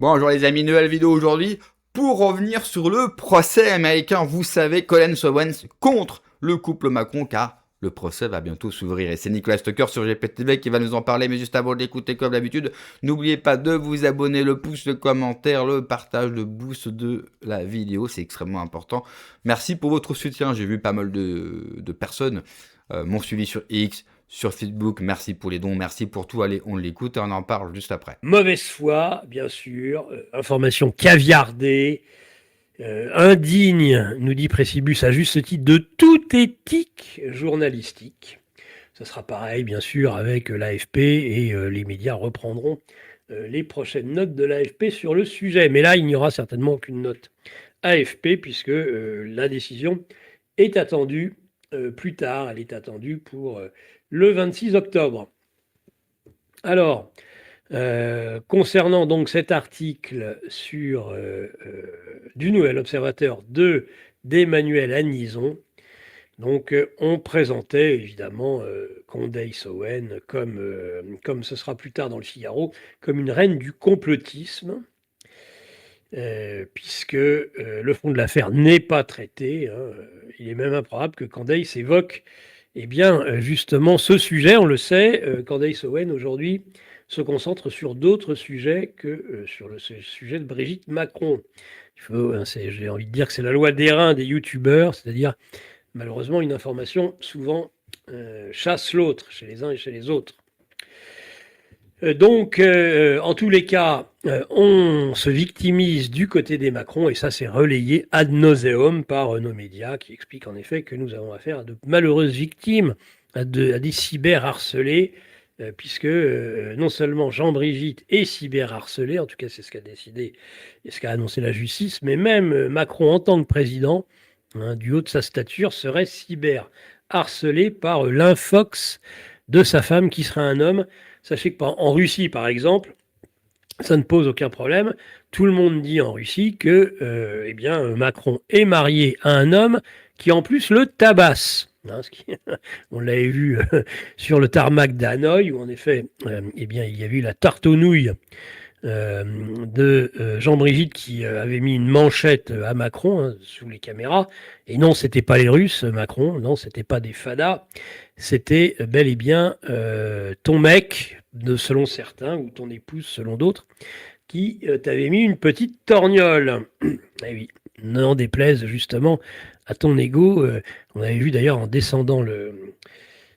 Bonjour les amis, nouvelle vidéo aujourd'hui pour revenir sur le procès américain. Vous savez, Colin Owens contre le couple Macron car le procès va bientôt s'ouvrir. Et c'est Nicolas Stocker sur GPTV qui va nous en parler. Mais juste avant de l'écouter comme d'habitude, n'oubliez pas de vous abonner, le pouce, le commentaire, le partage, le boost de la vidéo. C'est extrêmement important. Merci pour votre soutien. J'ai vu pas mal de personnes m'ont suivi sur X, sur Facebook. Merci pour les dons, merci pour tout. Allez, on l'écoute et on en parle juste après. Mauvaise foi, bien sûr, information caviardée, indigne, nous dit Précibus à juste titre, de toute éthique journalistique. Ça sera pareil, bien sûr, avec l'AFP et les médias reprendront les prochaines notes de l'AFP sur le sujet. Mais là, il n'y aura certainement aucune note AFP puisque la décision est attendue plus tard. Elle est attendue pour le 26 octobre. Alors, concernant donc cet article du Nouvel Observateur d'Emmanuel Anison, donc on présentait évidemment Candace Owen comme ce sera plus tard dans le Figaro, comme une reine du complotisme, puisque le fond de l'affaire n'est pas traité. Hein. Il est même improbable que Candace évoque justement ce sujet. On le sait, Candace Owen aujourd'hui se concentre sur d'autres sujets que sur le sujet de Brigitte Macron. J'ai envie de dire que c'est la loi d'airain des youtubeurs, c'est-à-dire malheureusement une information souvent chasse l'autre chez les uns et chez les autres. En tous les cas, on se victimise du côté des Macron et ça c'est relayé ad nauseum par nos médias qui expliquent en effet que nous avons affaire à de malheureuses victimes, à des cyberharcelés, puisque non seulement Jean-Brigitte est cyberharcelé, en tout cas c'est ce qu'a décidé et ce qu'a annoncé la justice, mais même Macron en tant que président, hein, du haut de sa stature, serait cyberharcelé par l'infox de sa femme qui serait un homme. Sachez qu'en Russie, par exemple, ça ne pose aucun problème. Tout le monde dit en Russie que Macron est marié à un homme qui en plus le tabasse. Hein, on l'avait vu sur le tarmac d'Hanoï, où en effet, il y a eu la tarte aux nouilles de Jean-Brigitte qui avait mis une manchette à Macron hein, sous les caméras. Et non, c'était pas les Russes, Macron. Non, c'était pas des fadas. C'était bel et bien ton mec, selon certains, ou ton épouse, selon d'autres, qui t'avait mis une petite torgnole. Eh oui, n'en déplaise justement à ton ego. On avait vu d'ailleurs en descendant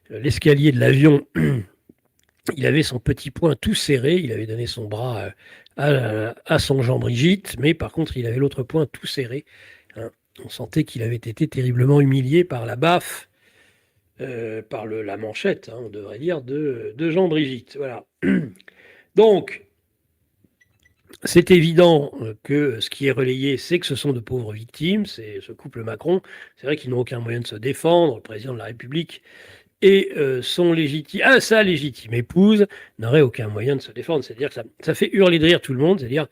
l'escalier de l'avion il avait son petit poing tout serré, il avait donné son bras à son Jean-Brigitte, mais par contre, il avait l'autre poing tout serré. Hein. On sentait qu'il avait été terriblement humilié par la baffe, par la manchette, hein, on devrait dire, de Jean-Brigitte. Voilà. Donc, c'est évident que ce qui est relayé, c'est que ce sont de pauvres victimes, c'est ce couple Macron. C'est vrai qu'ils n'ont aucun moyen de se défendre. Le président de la République et sa légitime épouse n'aurait aucun moyen de se défendre. C'est-à-dire que ça fait hurler de rire tout le monde, c'est-à-dire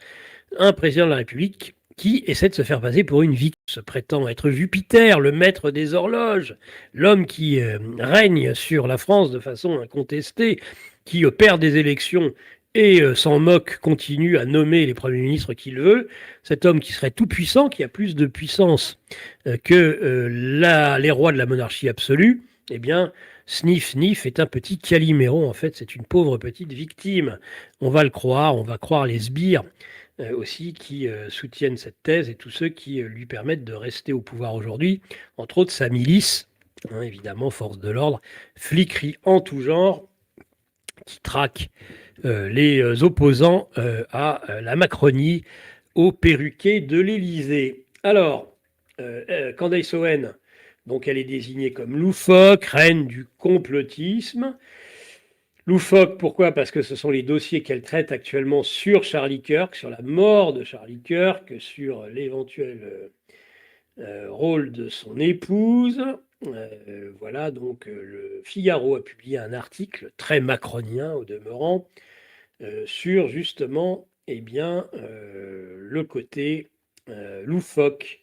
un président de la République qui essaie de se faire passer pour une victime, se prétend être Jupiter, le maître des horloges, l'homme qui règne sur la France de façon incontestée, qui perd des élections et s'en moque, continue à nommer les premiers ministres qu'il veut, cet homme qui serait tout puissant, qui a plus de puissance que les rois de la monarchie absolue, eh bien, Sniff Sniff est un petit Calimero, en fait, c'est une pauvre petite victime. On va le croire, on va croire les sbires aussi qui soutiennent cette thèse et tous ceux qui lui permettent de rester au pouvoir aujourd'hui, entre autres sa milice, hein, évidemment, force de l'ordre, fliquerie en tout genre, qui traque les opposants à la Macronie, au perruquet de l'Élysée. Alors, Candace Owen, donc elle est désignée comme loufoque, reine du complotisme. Loufoque, pourquoi? Parce que ce sont les dossiers qu'elle traite actuellement sur Charlie Kirk, sur la mort de Charlie Kirk, sur l'éventuel rôle de son épouse. Voilà, donc le Figaro a publié un article très macronien au demeurant sur justement le côté loufoque,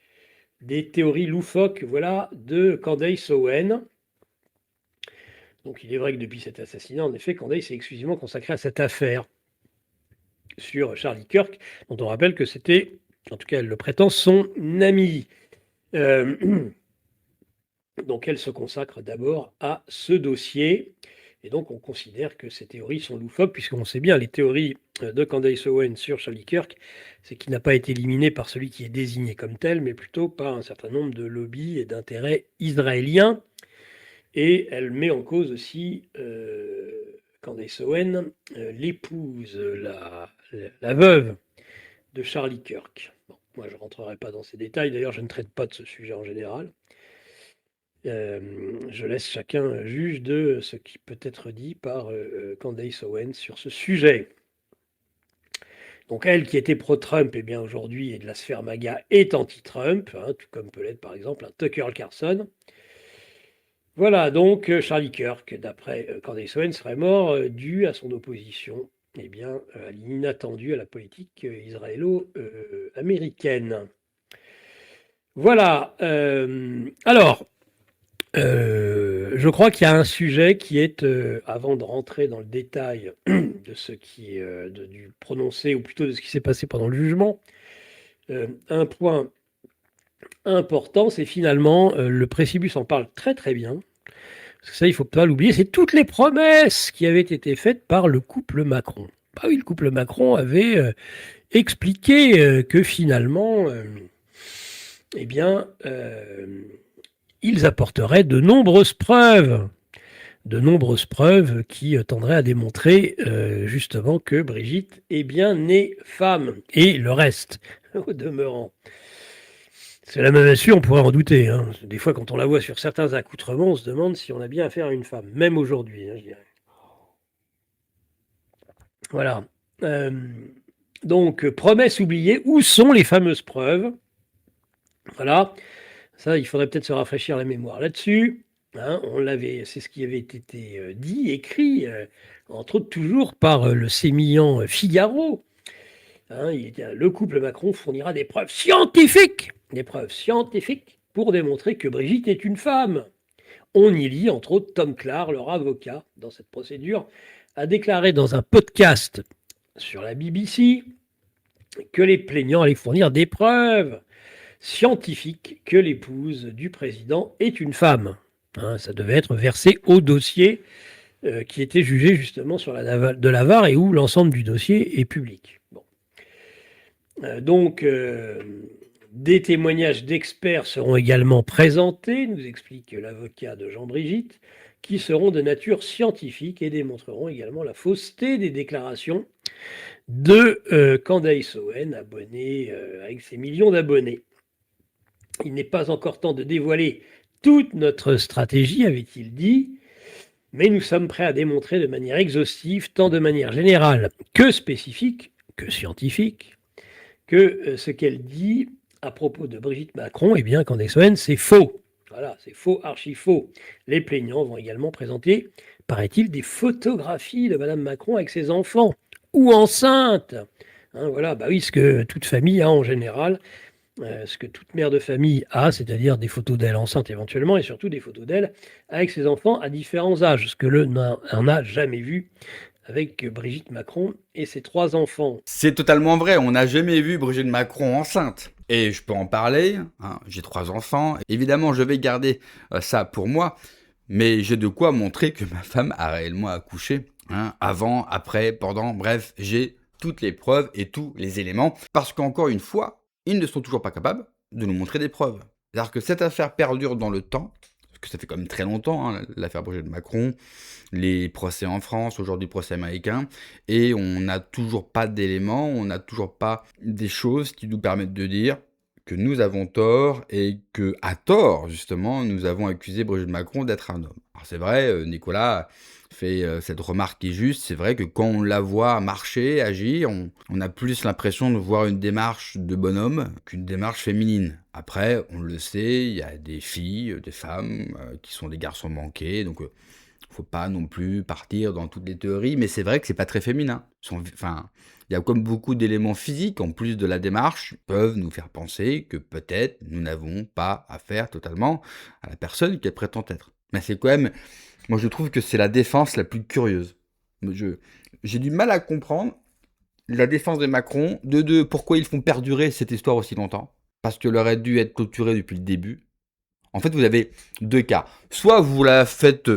des théories loufoques voilà, de Candace Owen. Donc il est vrai que depuis cet assassinat, en effet, Candace s'est exclusivement consacré à cette affaire. sur Charlie Kirk, dont on rappelle que c'était, en tout cas elle le prétend, son ami. Donc elle se consacre d'abord à ce dossier. Et donc on considère que ces théories sont loufoques, puisqu'on sait bien, les théories de Candace Owens sur Charlie Kirk, c'est qu'il n'a pas été éliminé par celui qui est désigné comme tel, mais plutôt par un certain nombre de lobbies et d'intérêts israéliens. Et elle met en cause aussi Candace Owens, l'épouse, la veuve de Charlie Kirk. Bon, moi je ne rentrerai pas dans ces détails, d'ailleurs je ne traite pas de ce sujet en général. Je laisse chacun juge de ce qui peut être dit par Candace Owens sur ce sujet. Donc elle qui était pro-Trump, eh bien aujourd'hui est de la sphère MAGA, est anti-Trump, hein, tout comme peut l'être par exemple un Tucker Carlson. Voilà, donc Charlie Kirk, d'après Candace Owens, serait mort dû à son opposition eh bien, à l'inattendu à la politique israélo-américaine. Voilà. Alors, je crois qu'il y a un sujet qui est, avant de rentrer dans le détail de ce qui est du prononcé, ou plutôt de ce qui s'est passé pendant le jugement, un point important, c'est finalement, le précipus en parle très très bien, parce que ça, il ne faut pas l'oublier, c'est toutes les promesses qui avaient été faites par le couple Macron. Bah oui, le couple Macron avait expliqué que finalement, eh bien, ils apporteraient de nombreuses preuves qui tendraient à démontrer justement que Brigitte est bien née femme, et le reste, au demeurant. C'est la même issue, on pourrait en douter. Hein. Des fois, quand on la voit sur certains accoutrements, on se demande si on a bien affaire à une femme, même aujourd'hui, hein, je dirais. Voilà. Donc, promesse oubliée, où sont les fameuses preuves? Voilà. Ça, il faudrait peut-être se rafraîchir la mémoire là-dessus. Hein, c'est ce qui avait été dit, écrit, entre autres toujours par le sémillant Figaro. Hein, le couple Macron fournira des preuves scientifiques pour démontrer que Brigitte est une femme. On y lit, entre autres, Tom Clark, leur avocat, dans cette procédure, a déclaré dans un podcast sur la BBC que les plaignants allaient fournir des preuves scientifique que l'épouse du président est une femme. Hein, ça devait être versé au dossier qui était jugé justement sur de la VAR et où l'ensemble du dossier est public. Bon. Donc, des témoignages d'experts seront également présentés, nous explique l'avocat de Jean-Brigitte, qui seront de nature scientifique et démontreront également la fausseté des déclarations de Candace Owens, abonnée avec ses millions d'abonnés. Il n'est pas encore temps de dévoiler toute notre stratégie, avait-il dit, mais nous sommes prêts à démontrer de manière exhaustive, tant de manière générale que spécifique, que scientifique, que ce qu'elle dit à propos de Brigitte Macron, eh bien, Candace Owens, c'est faux. Voilà, c'est faux, archi faux. Les plaignants vont également présenter, paraît-il, des photographies de Madame Macron avec ses enfants, ou enceinte. Hein, voilà, bah oui, ce que toute famille a en général, ce que toute mère de famille a, c'est-à-dire des photos d'elle enceinte éventuellement, et surtout des photos d'elle avec ses enfants à différents âges, ce que on n'a jamais vu avec Brigitte Macron et ses 3 enfants. C'est totalement vrai, on n'a jamais vu Brigitte Macron enceinte. Et je peux en parler, hein, j'ai 3 enfants, évidemment je vais garder ça pour moi, mais j'ai de quoi montrer que ma femme a réellement accouché, hein, avant, après, pendant, bref, j'ai toutes les preuves et tous les éléments, parce qu'encore une fois, ils ne sont toujours pas capables de nous montrer des preuves. C'est-à-dire que cette affaire perdure dans le temps, parce que ça fait quand même très longtemps, hein, l'affaire Brigitte Macron, les procès en France, aujourd'hui procès américain, et on n'a toujours pas d'éléments, on n'a toujours pas des choses qui nous permettent de dire que nous avons tort et que, à tort, justement, nous avons accusé Brigitte Macron d'être un homme. Alors c'est vrai, Nicolas fait cette remarque qui est juste, c'est vrai que quand on la voit marcher, agir, on a plus l'impression de voir une démarche de bonhomme qu'une démarche féminine. Après, on le sait, il y a des filles, des femmes qui sont des garçons manqués, donc faut pas non plus partir dans toutes les théories, mais c'est vrai que c'est pas très féminin. Enfin, il y a comme beaucoup d'éléments physiques, en plus de la démarche, qui peuvent nous faire penser que peut-être nous n'avons pas affaire totalement à la personne qu'elle prétend être. Mais c'est quand même, moi je trouve que c'est la défense la plus curieuse. J'ai du mal à comprendre la défense de Macron. De deux, pourquoi ils font perdurer cette histoire aussi longtemps. Parce qu'elle aurait dû être clôturée depuis le début. En fait, vous avez deux cas. Soit vous la faites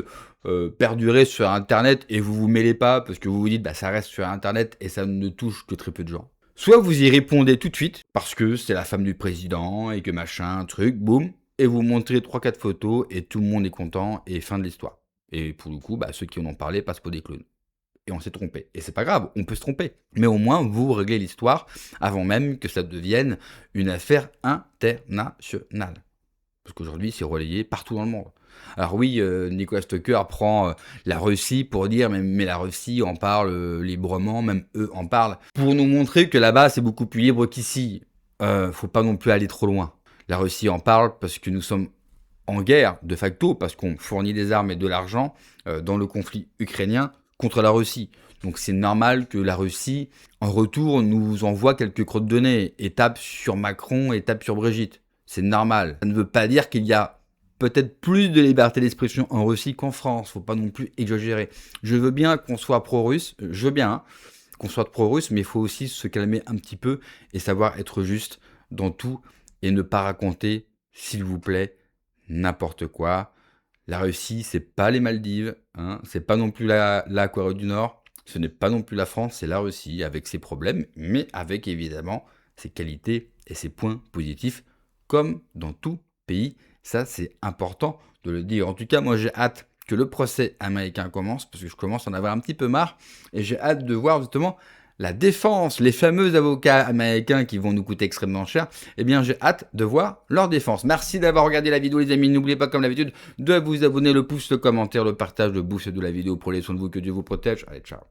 perdurer sur Internet et vous vous mêlez pas parce que vous vous dites bah ça reste sur Internet et ça ne touche que très peu de gens. Soit vous y répondez tout de suite parce que c'est la femme du président et que machin, truc, boum, et vous montrez 3-4 photos et tout le monde est content et fin de l'histoire. Et pour le coup, bah, ceux qui en ont parlé passent pour des clowns. Et on s'est trompé. Et c'est pas grave, on peut se tromper. Mais au moins, vous réglez l'histoire avant même que ça devienne une affaire internationale. Parce qu'aujourd'hui, c'est relayé partout dans le monde. Alors oui, Nicolas Stocker prend la Russie pour dire, mais la Russie en parle librement, même eux en parlent, pour nous montrer que là-bas, c'est beaucoup plus libre qu'ici. Faut pas non plus aller trop loin. La Russie en parle parce que nous sommes en guerre, de facto, parce qu'on fournit des armes et de l'argent dans le conflit ukrainien contre la Russie. Donc c'est normal que la Russie, en retour, nous envoie quelques crottes de nez, et tape sur Macron et tape sur Brigitte. C'est normal. Ça ne veut pas dire qu'il y a peut-être plus de liberté d'expression en Russie qu'en France. Faut pas non plus exagérer. Je veux bien qu'on soit pro-russe, je veux bien qu'on soit pro-russe, mais il faut aussi se calmer un petit peu et savoir être juste dans tout et ne pas raconter, s'il vous plaît, n'importe quoi. La Russie, c'est pas les Maldives, hein, c'est pas non plus la Corée du Nord, ce n'est pas non plus la France, c'est la Russie, avec ses problèmes, mais avec évidemment ses qualités et ses points positifs, comme dans tout pays. Ça, c'est important de le dire. En tout cas, moi, j'ai hâte que le procès américain commence, parce que je commence à en avoir un petit peu marre, et j'ai hâte de voir justement la défense, les fameux avocats américains qui vont nous coûter extrêmement cher. Eh bien, j'ai hâte de voir leur défense. Merci d'avoir regardé la vidéo, les amis. N'oubliez pas, comme d'habitude, de vous abonner, le pouce, le commentaire, le partage, le boost de la vidéo. Prenez soin de vous, que Dieu vous protège. Allez, ciao.